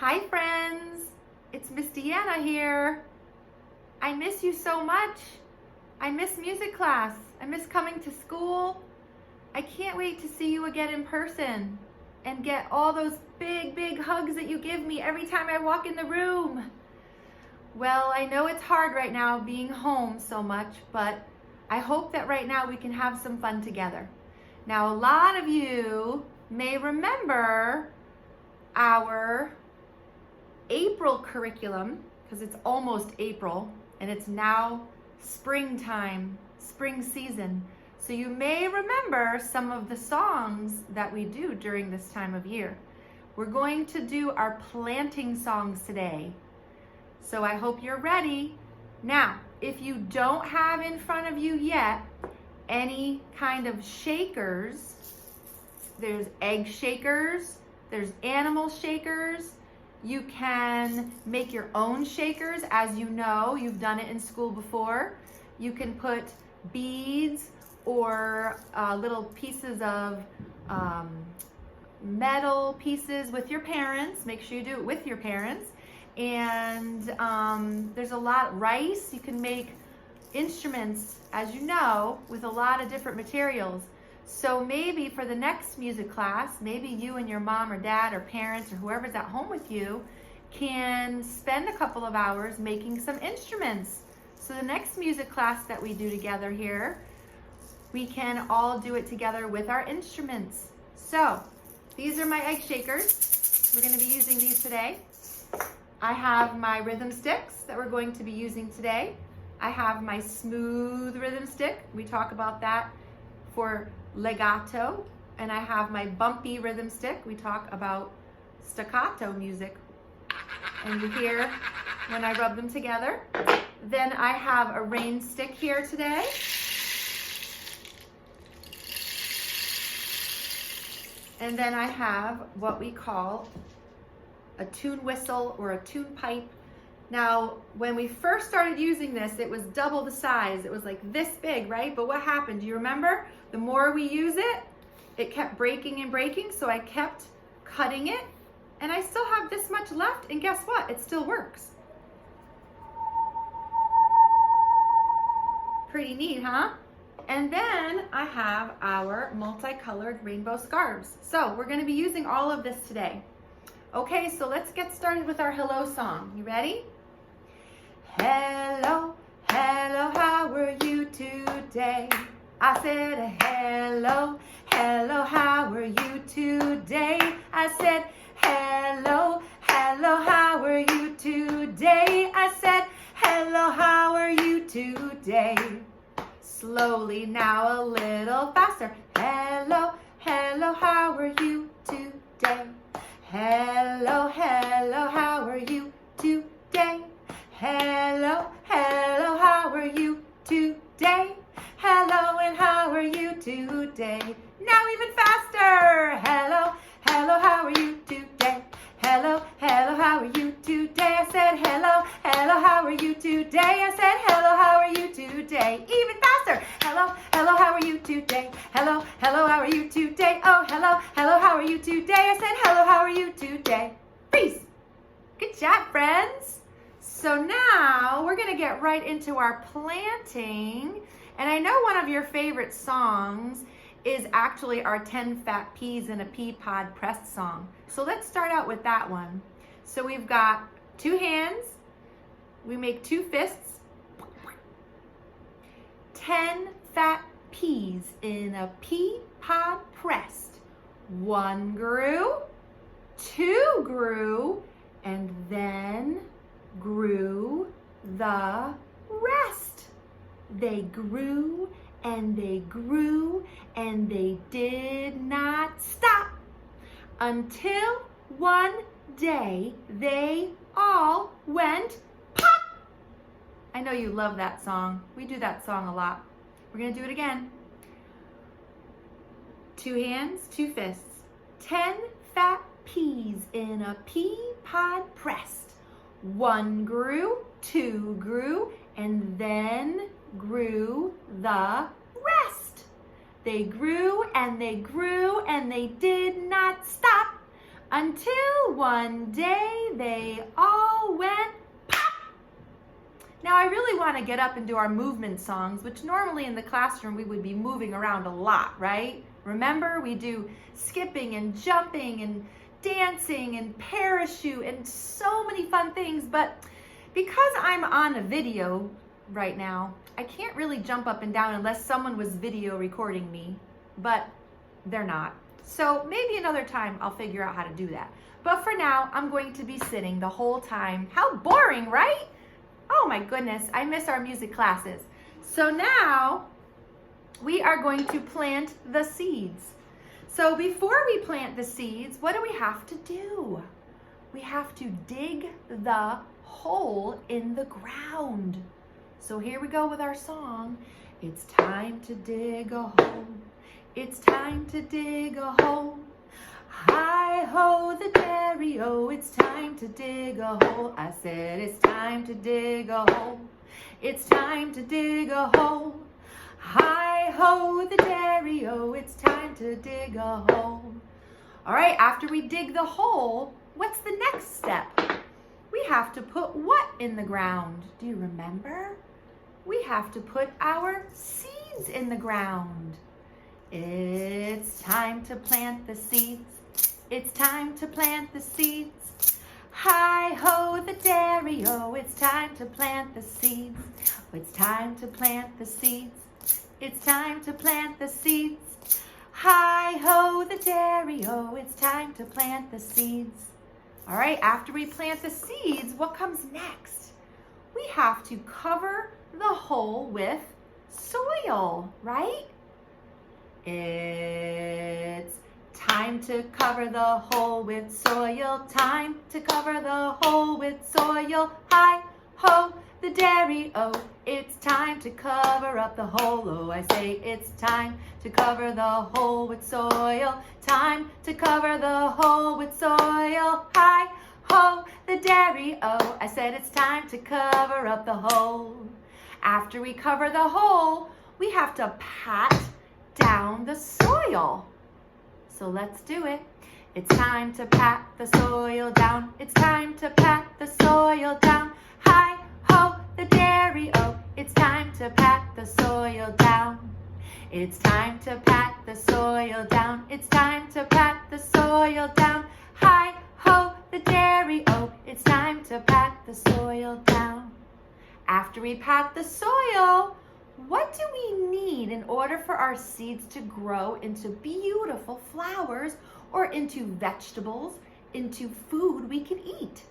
Hi friends, it's Miss Deanna here. I miss you so much. I miss music class. I miss coming to school. I can't wait to see you again in person and get all those big hugs that you give me every time I walk in the room. Well, I know it's hard right now being home so much, but I hope that right now we can have some fun together. Now, a lot of you may remember our April curriculum, because it's almost April and it's now springtime, spring season. So you may remember some of the songs that we do during this time of year. We're going to do our planting songs today. So I hope you're ready. Now, if you don't have in front of you yet any kind of shakers, there's egg shakers, there's animal shakers. You can make your own shakers. As you know, you've done it in school before. You can put beads or little pieces of metal pieces with your parents. Make sure you do it with your parents. And there's a lot, rice. You can make instruments, as you know, with a lot of different materials. So maybe for the next music class, maybe you and your mom or dad or parents or whoever's at home with you can spend a couple of hours making some instruments. So the next music class that we do together here, we can all do it together with our instruments. So these are my egg shakers. We're going to be using these today. I have my rhythm sticks that we're going to be using today. I have my smooth rhythm stick. We talk about that for legato. And I have my bumpy rhythm stick. We talk about staccato music. And you hear when I rub them together. Then I have a rain stick here today. And then I have what we call a tune whistle or a tune pipe. Now, when we first started using this, it was double the size. It was like this big, right? But what happened? Do you remember? The more we use it, it kept breaking and breaking, so I kept cutting it, and I still have this much left, and guess what? It still works. Pretty neat, huh? And then I have our multicolored rainbow scarves. So we're gonna be using all of this today. Okay, so let's get started with our hello song. You ready? Hello, hello, how are you today? I said hello, hello, how are you today? I said hello, hello, how are you today? I said hello, how are you today? Slowly now, a little faster. Hello, hello, how are you today? Hello, hello, how are you today? Hello, hello, how are you today? Hello, and how are you today? Now even faster. Hello, hello, how are you today? Hello, hello, how are you today? I said hello, hello, how are you today? I said hello, how are you today? Even faster. Hello, hello, how are you today? Hello, hello, how are you today? Oh, hello, hello, how are you today? I said hello, how are you today? Freeze. Good job, friends. So now we're going to get right into our planting. And I know one of your favorite songs is actually our 10 Fat Peas in a Pea Pod Pressed song. So let's start out with that one. So we've got 2 hands. We make 2 fists. 10 fat peas in a pea pod pressed. 1 grew, 2 grew, and then grew the rest. They grew and they grew and they did not stop until one day they all went pop. I know you love that song. We do that song a lot. We're gonna do it again. 2 hands, 2 fists. 10 fat peas in a pea pod pressed. 1 grew, 2 grew, and then grew the rest. They grew and they grew and they did not stop until one day they all went pop. Now I really want to get up and do our movement songs, which normally in the classroom we would be moving around a lot, right? Remember, we do skipping and jumping and dancing and parachute and so many fun things, but because I'm on a video right now, I can't really jump up and down unless someone was video recording me, but they're not. So maybe another time I'll figure out how to do that. But for now, I'm going to be sitting the whole time. How boring, right? Oh my goodness, I miss our music classes. So now we are going to plant the seeds. So before we plant the seeds, what do we have to do? We have to dig the hole in the ground. So here we go with our song. It's time to dig a hole. It's time to dig a hole. Hi-ho the dairy-o, it's time to dig a hole. I said it's time to dig a hole. It's time to dig a hole. Hi-ho the dairy-o, it's time to dig a hole. All right, after we dig the hole, what's the next step? We have to put what in the ground? Do you remember? We have to put our seeds in the ground. It's time to plant the seeds. It's time to plant the seeds. Hi-ho the dairy-o, it's time to plant the seeds. It's time to plant the seeds. It's time to plant the seeds. Hi-ho the dairy-o, it's time to plant the seeds. All right, after we plant the seeds, what comes next? We have to cover the hole with soil, right? It's time to cover the hole with soil. Time to cover the hole with soil. Hi-ho the dairy-o, it's time to cover up the hole. Oh, I say it's time to cover the hole with soil. Time to cover the hole with soil. Hi-ho the dairy-o, I said it's time to cover up the hole. After we cover the hole, we have to pat down the soil. So let's do it. It's time to pat the soil down. It's time to pat the soil down. Hi-ho the dairy-o, it's time to pat the soil down. It's time to pat the soil down. It's time to pat the soil down. Hi-ho the dairy-o, it's time to pat the soil down. After we pat the soil, what do we need in order for our seeds to grow into beautiful flowers or into vegetables, into food we can eat?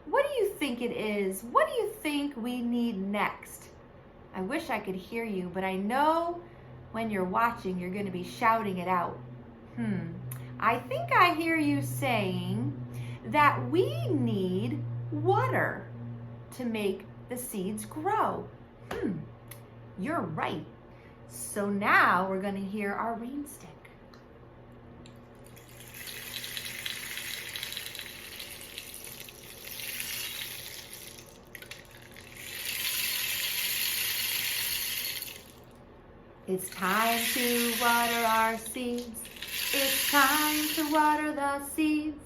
What do you think it is? What do you think we need next? I wish I could hear you, but I know when you're watching, you're going to be shouting it out. I think I hear you saying that we need water to make the seeds grow. You're right. So now we're going to hear our rain stick. It's time to water our seeds. It's time to water the seeds.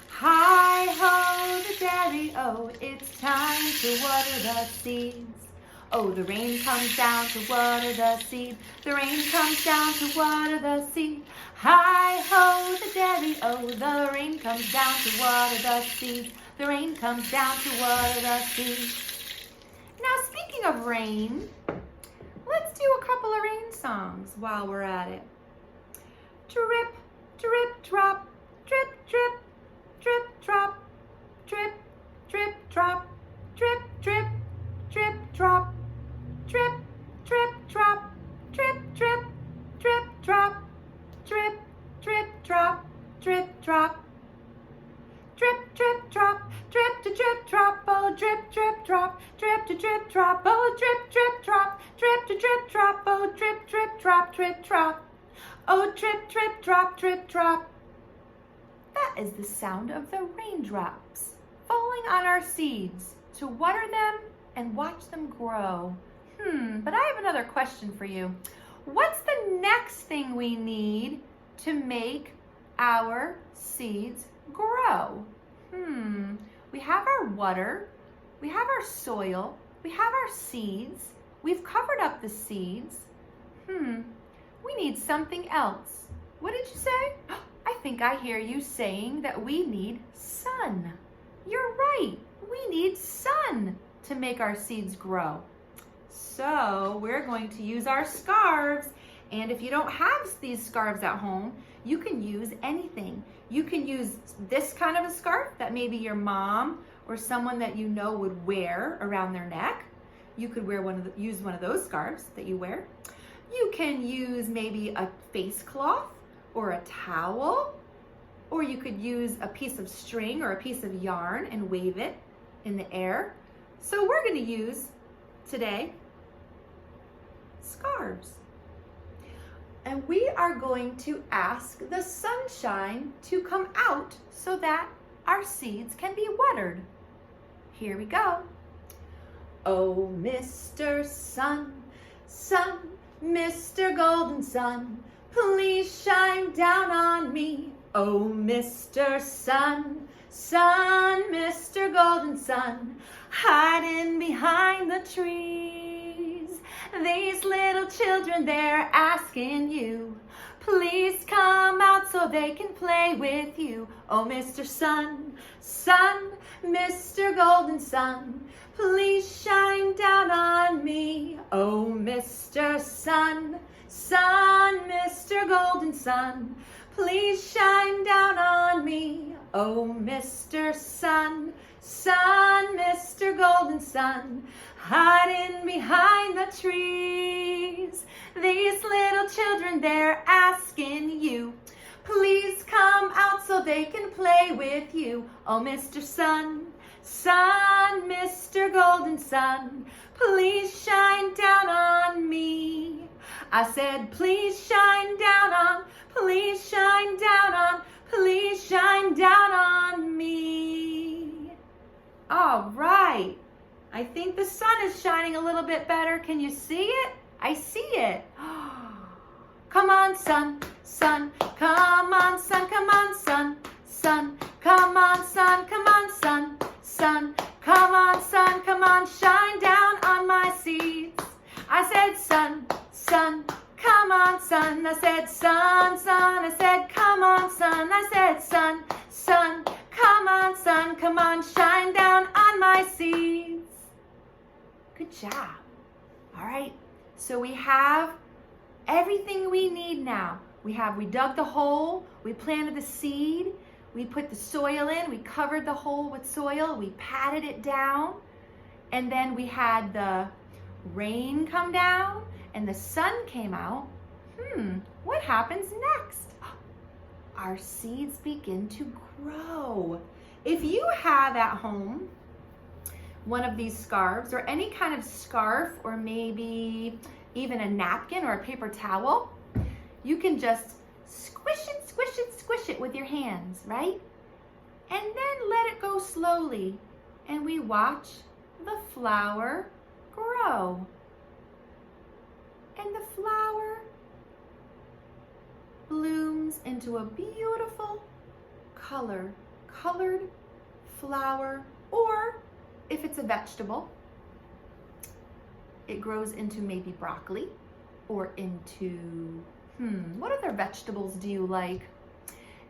Hi-ho the dairy-o, it's time to water the seeds. Oh, the rain comes down to water the seed. The rain comes down to water the seed. Hi-ho the dairy-o, the rain comes down to water the seed. The rain comes down to water the seed. Now, speaking of rain, let's do a couple of rain songs while we're at it. Drip, drip, drop, drip, drip, drip, drop, drip, drip, drop, drip, drip, drip, drop, drip, drip, drop, drip, drip, drip, drop, drip, drip, drop, drip, drop, drip, drip, drop, drip to drip, drop, oh, drip, drip, drop, drip to drip, drop, oh, drip, drip, drop, drip to drip, drop, oh, drip, drip, drop, drip, drop, oh, drip, drip, drop, drip, drop. That is the sound of the raindrops falling on our seeds to water them and watch them grow. But I have another question for you. What's the next thing we need to make our seeds grow? We have our water, we have our soil, we have our seeds, we've covered up the seeds. We need something else. What did you say? I think I hear you saying that we need sun. You're right, we need sun to make our seeds grow. So we're going to use our scarves. And if you don't have these scarves at home, you can use anything. You can use this kind of a scarf that maybe your mom or someone that you know would wear around their neck. You could wear use one of those scarves that you wear. You can use maybe a face cloth or a towel, or you could use a piece of string or a piece of yarn and wave it in the air. So we're going to use today scarves. And we are going to ask the sunshine to come out so that our seeds can be watered. Here we go. Oh, Mr. Sun, Sun, Mr. Golden Sun, please shine down on me. Oh, Mr. Sun, Sun, Mr. Golden Sun, hiding behind the trees. These little children, they're asking you, please come out so they can play with you. Oh, Mr. Sun, Sun, Mr. Golden Sun, please shine down on me. Oh, Mr. Sun, Sun, Mr. Golden Sun, please shine down on me. Oh, Mr. Sun, Sun, Mr. Golden Sun, hiding behind the trees. These little children, they're asking you, please come out so they can play with you. Oh, Mr. Sun, Sun, Mr. Golden Sun, please shine down on me. I said, please shine down on, please shine down on, please shine down on me. All right. I think the sun is shining a little bit better. Can you see it? I see it. Come on, sun, sun, come on, sun, come on, sun, sun, come on, sun, come on, sun, sun, come on, sun, come on, shine down on my seeds. I said, sun, sun, come on, sun. I said, sun, sun. I said, come on, sun. I said, sun, sun, come on, sun, come on, shine down on my seeds. Good job. All right, so we have everything we need now. We dug the hole, we planted the seed, we put the soil in, we covered the hole with soil, we patted it down, and then we had the rain come down and the sun came out. What happens next? Our seeds begin to grow. If you have at home one of these scarves or any kind of scarf or maybe even a napkin or a paper towel, you can just squish it, squish it, squish it with your hands, right? And then let it go slowly and we watch the flower grow. And the flower blooms into a beautiful colored flower, or if it's a vegetable, it grows into maybe broccoli or into, what other vegetables do you like?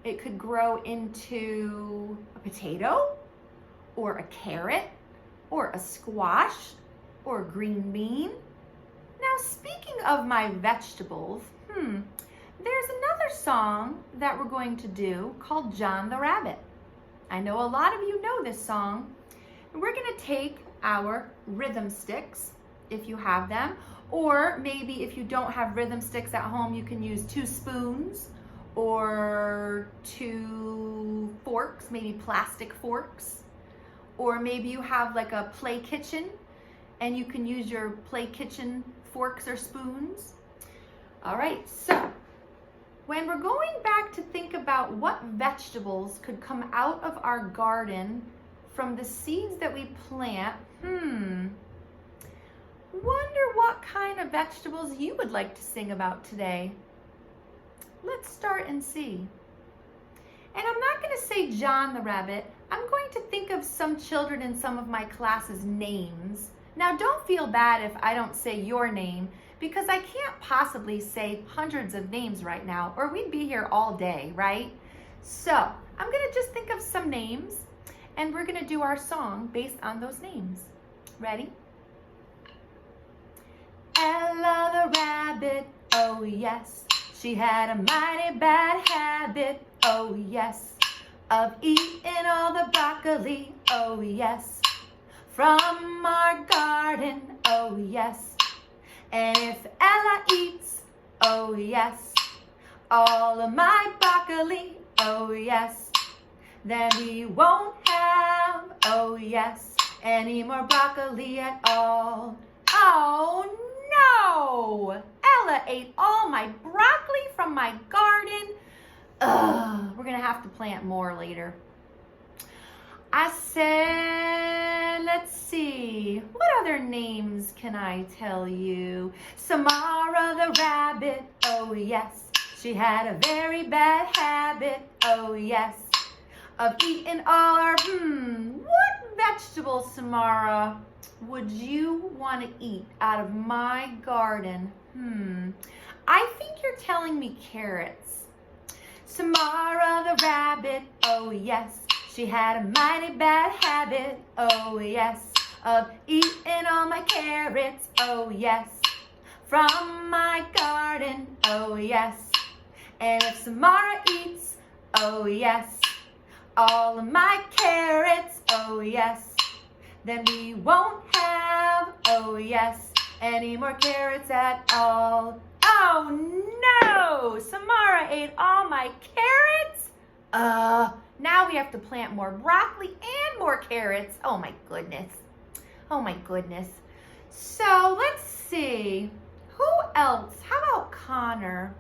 It could grow into a potato or a carrot or a squash or a green bean. Now, speaking of my vegetables, there's another song that we're going to do called John the Rabbit. I know a lot of you know this song. We're going to take our rhythm sticks, if you have them, or maybe if you don't have rhythm sticks at home, you can use 2 spoons or 2 forks, maybe plastic forks, or maybe you have like a play kitchen and you can use your play kitchen forks or spoons. All right, so when we're going back to think about what vegetables could come out of our garden from the seeds that we plant, wonder what kind of vegetables you would like to sing about today. Let's start and see. And I'm not going to say John the rabbit. I'm going to think of some children in some of my classes' names. Now, don't feel bad if I don't say your name, because I can't possibly say hundreds of names right now, or we'd be here all day, right? So I'm going to just think of some names, and we're going to do our song based on those names. Ready? Ella the rabbit, oh yes, she had a mighty bad habit, oh yes, of eating all the broccoli, oh yes, from our garden, oh yes. And if Ella eats, oh yes, all of my broccoli, oh yes, then we won't have, oh yes, any more broccoli at all. Oh no! Ella ate all my broccoli from my garden. Ugh, we're gonna have to plant more later. I said, let's see, what other names can I tell you? Samara the rabbit, oh yes, she had a very bad habit, oh yes, of eating all our, what vegetable, Samara, would you want to eat out of my garden? I think you're telling me carrots. Samara the rabbit, oh yes, she had a mighty bad habit, oh yes, of eating all my carrots, oh yes, from my garden, oh yes. And if Samara eats, oh yes, all of my carrots, oh yes, then we won't have, oh yes, any more carrots at all. Oh no! Samara ate all my carrots? Now we have to plant more broccoli and more carrots. Oh my goodness. Oh my goodness. So let's see. Who else? How about Connor?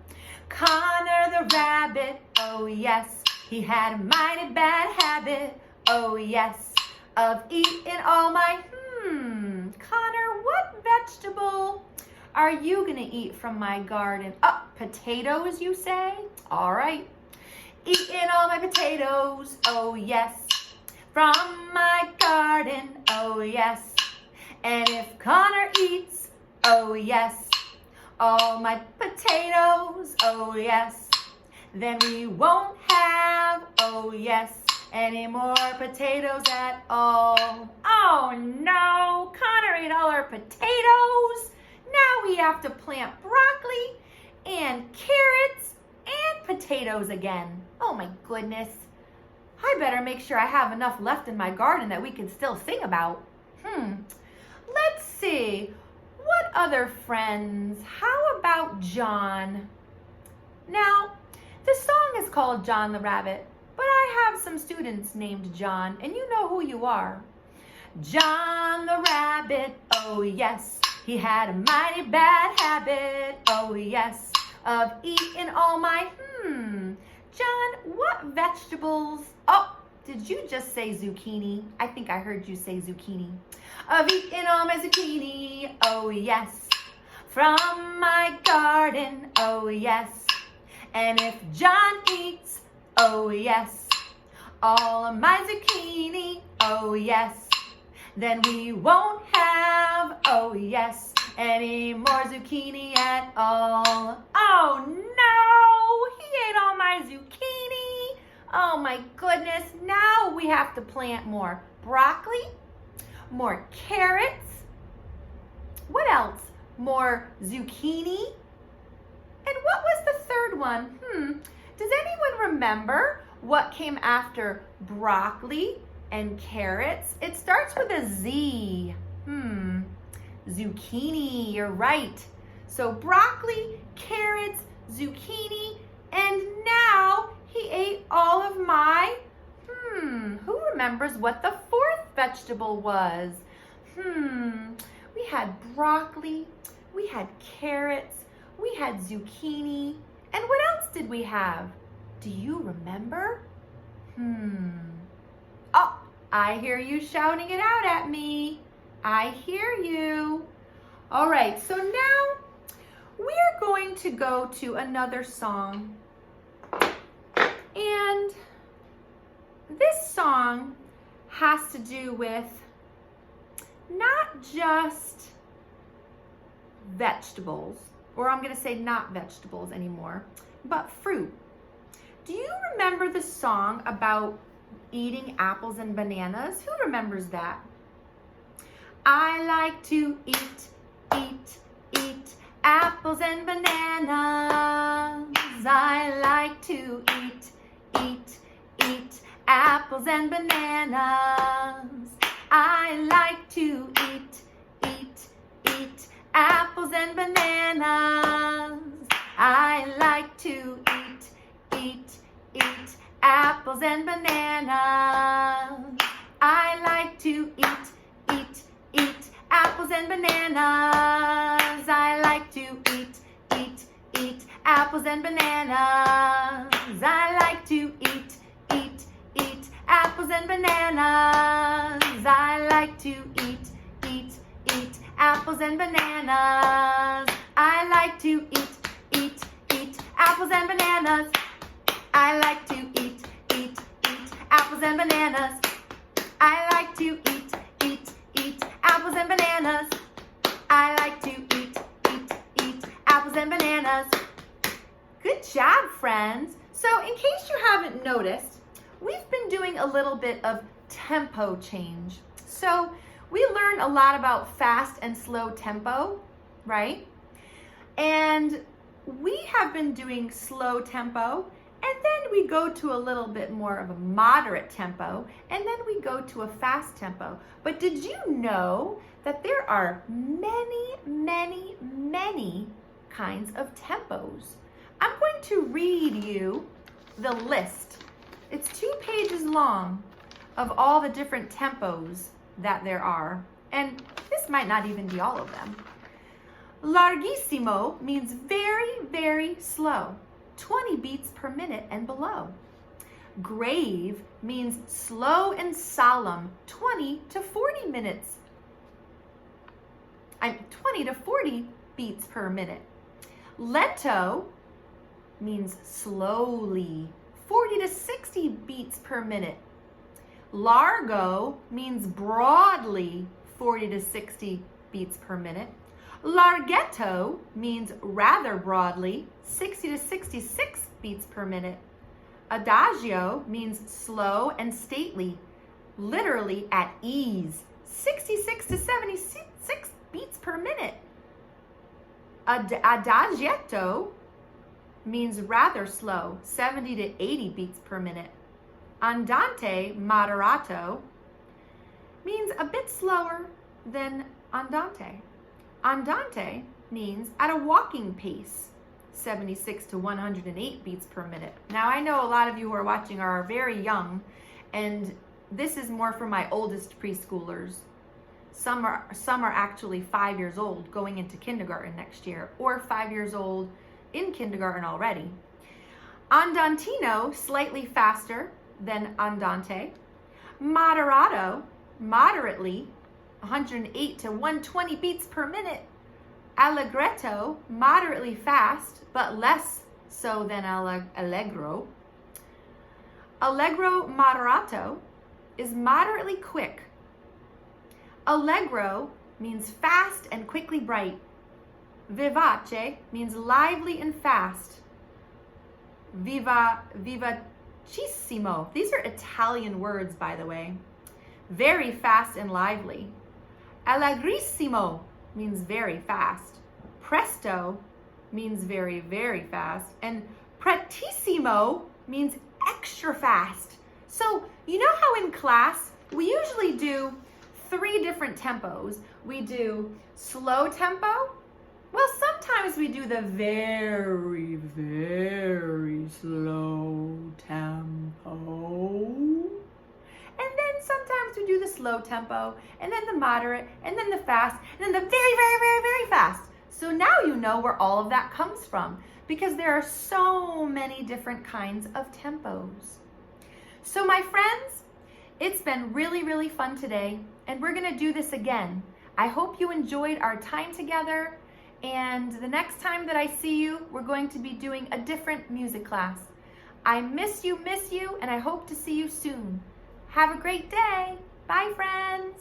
Connor the rabbit, oh yes, he had a mighty bad habit, oh yes, of eating all my, Connor, what vegetable are you gonna eat from my garden? Oh, potatoes, you say? All right. Eating all my potatoes, oh yes, from my garden, oh yes. And if Connor eats, oh yes, all my potatoes, oh yes, then we won't have, oh yes, any more potatoes at all. Oh no, Connor ate all our potatoes. Now we have to plant broccoli and carrots and potatoes again. Oh my goodness. I better make sure I have enough left in my garden that we can still sing about. Let's see. What other friends? How about John? Now, the song is called John the Rabbit, but I have some students named John, and you know who you are. John the Rabbit, oh yes, he had a mighty bad habit, oh yes, of eating all my, John, what vegetables? Oh, did you just say zucchini? I think I heard you say zucchini. Of eating all my zucchini, oh yes, from my garden, oh yes. And if John eats, oh yes, all of my zucchini, oh yes, then we won't have, oh yes, any more zucchini at all. Oh no, he ate all my zucchini. Oh my goodness, now we have to plant more broccoli, more carrots. What else? More zucchini. And what was the third one? Does anyone remember what came after broccoli and carrots? It starts with a Z. Zucchini, you're right. So broccoli, carrots, zucchini, and now he ate all of my, who remembers what the fourth vegetable was? We had broccoli, we had carrots, we had zucchini, and what else did we have? Do you remember? Oh, I hear you shouting it out at me. I hear you. All right, so now we're going to go to another song. And this song has to do with not just vegetables, or I'm going to say not vegetables anymore, but fruit. Do you remember the song about eating apples and bananas? Who remembers that? I like to eat apples and bananas. I like to eat apples and bananas. I like to eat apples and bananas. I like to eat apples and bananas. I like to eat apples and bananas. I like to eat apples and bananas. I like to eat apples and bananas. I like to eat apples and bananas. I like to eat apples and bananas. I like to eat apples and bananas. I like to eat apples and bananas. I like to eat apples and bananas. Good job, friends. So in case you haven't noticed, we've been doing a little bit of tempo change. So we learned a lot about fast and slow tempo, right? And we have been doing slow tempo, and then we go to a little bit more of a moderate tempo, and then we go to a fast tempo. But did you know that there are many kinds of tempos? I'm going to read you the list. It's 2 pages long of all the different tempos that there are. And this might not even be all of them. Larghissimo means very slow, 20 beats per minute and below. Grave means slow and solemn, 20 to 40 beats per minute. Lento means slowly, 40 to 60 beats per minute. Largo means broadly, 40 to 60 beats per minute. Larghetto means rather broadly, 60 to 66 beats per minute. Adagio means slow and stately, literally at ease, 66 to 76 beats per minute. Adagietto means rather slow, 70 to 80 beats per minute. Andante moderato means a bit slower than andante. Andante means at a walking pace, 76 to 108 beats per minute. Now I know a lot of you who are watching are very young, and this is more for my oldest preschoolers. Some are actually 5 years old going into kindergarten next year, or 5 years old in kindergarten already. Andantino, slightly faster than andante. Moderato, moderately, 108 to 120 beats per minute. Allegretto, moderately fast, but less so than allegro. Allegro moderato is moderately quick. Allegro means fast and quickly bright. Vivace means lively and fast. Vivacissimo. These are Italian words, by the way. Very fast and lively. Allegrissimo means very fast. Presto means very fast. And pretissimo means extra fast. So you know how in class we usually do 3 different tempos. We do slow tempo. Well, sometimes we do the very slow tempo. And then sometimes we do the slow tempo, and then the moderate, and then the fast, and then the very fast. So now you know where all of that comes from, because there are so many different kinds of tempos. So my friends, it's been really fun today, and we're gonna do this again. I hope you enjoyed our time together, and the next time that I see you, we're going to be doing a different music class. I miss you, and I hope to see you soon. Have a great day. Bye, friends.